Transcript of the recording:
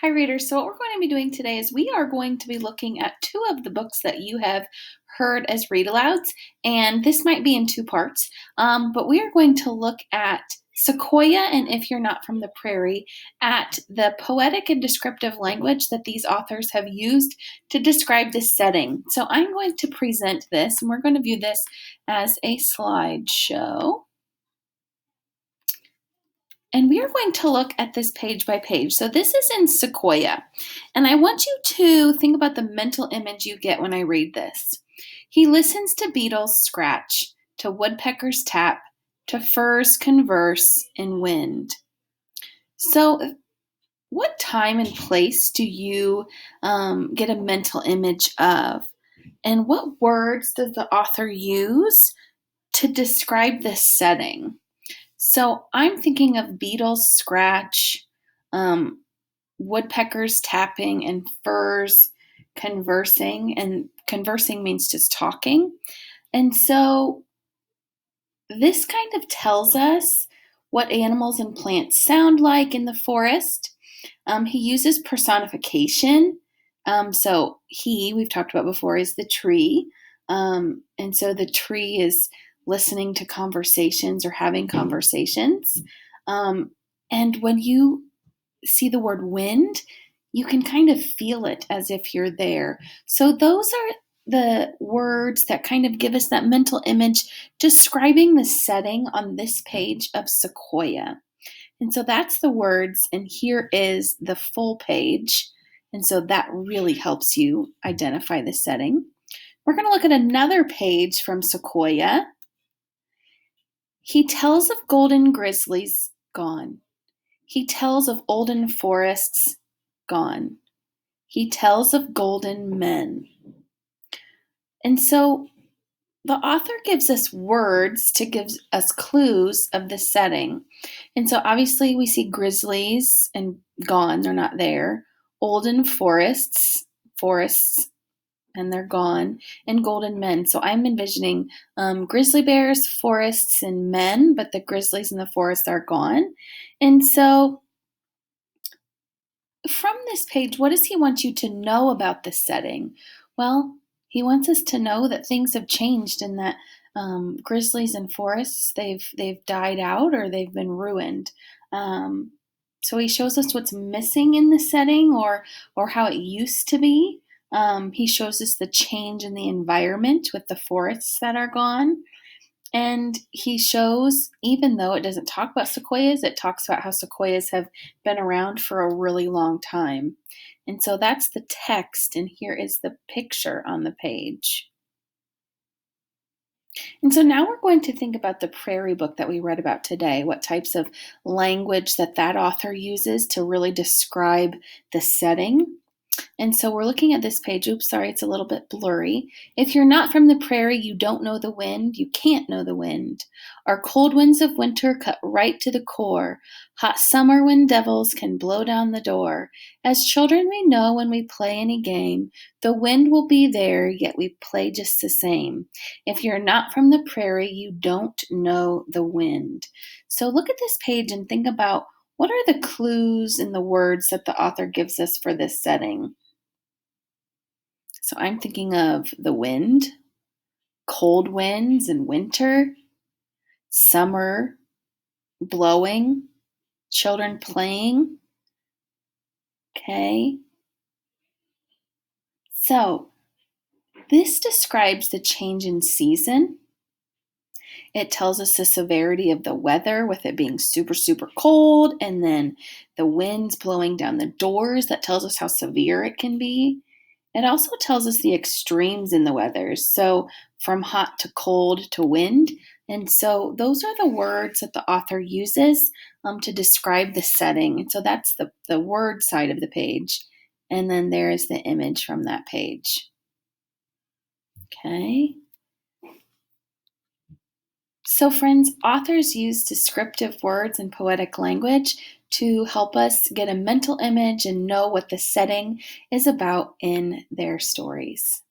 Hi, readers. So, what we're going to be doing today is we are going to be looking at two of the books that you have heard as read alouds, and this might be in two parts. But we are going to look at Sequoia and If You're Not from the Prairie, at the poetic and descriptive language that these authors have used to describe this setting. So, I'm going to present this, and we're going to view this as a slideshow. And we are going to look at this page by page. So this is in Sequoia. And I want you to think about the mental image you get when I read this. He listens to beetles scratch, to woodpeckers tap, to firs converse in wind. So what time and place do you get a mental image of? And what words does the author use to describe this setting? So I'm thinking of beetles scratch, um, woodpeckers tapping, and firs conversing. And conversing means just talking. And so this kind of tells us what animals and plants sound like in the forest. He uses personification. We've talked about before, is the tree. And so the tree is listening to conversations or having conversations. And when you see the word wind, you can kind of feel it as if you're there. So those are the words that kind of give us that mental image describing the setting on this page of Sequoia. And so that's the words, and here is the full page. And so that really helps you identify the setting. We're going to look at another page from Sequoia. He tells of golden grizzlies gone. He tells of olden forests gone. He tells of golden men. And so the author gives us words to give us clues of the setting. And so obviously we see grizzlies and gone, they're not there. Olden forests, and they're gone, and golden men. So I'm envisioning grizzly bears, forests, and men, but the grizzlies and the forest are gone. And so from this page, what does he want you to know about the setting? Well, he wants us to know that things have changed and that grizzlies and forests, they've died out or they've been ruined. So he shows us what's missing in the setting or how it used to be. He shows us the change in the environment with the forests that are gone. And he shows, even though it doesn't talk about sequoias, it talks about how sequoias have been around for a really long time. And so that's the text, and here is the picture on the page. And so now we're going to think about the prairie book that we read about today, what types of language that author uses to really describe the setting. And so we're looking at this page. Oops, sorry, it's a little bit blurry. If you're not from the prairie, you don't know the wind. You can't know the wind. Our cold winds of winter cut right to the core. Hot summer wind devils can blow down the door. As children, we know when we play any game, the wind will be there, yet we play just the same. If you're not from the prairie, you don't know the wind. So look at this page and think about, what are the clues in the words that the author gives us for this setting? So I'm thinking of the wind, cold winds in winter, summer blowing, children playing. Okay. So this describes the change in season. It tells us the severity of the weather with it being super, super cold, and then the winds blowing down the doors. That tells us how severe it can be. It also tells us the extremes in the weather, so from hot to cold to wind. And so those are the words that the author uses to describe the setting. And so that's the word side of the page. And then there is the image from that page. Okay. So friends, authors use descriptive words and poetic language to help us get a mental image and know what the setting is about in their stories.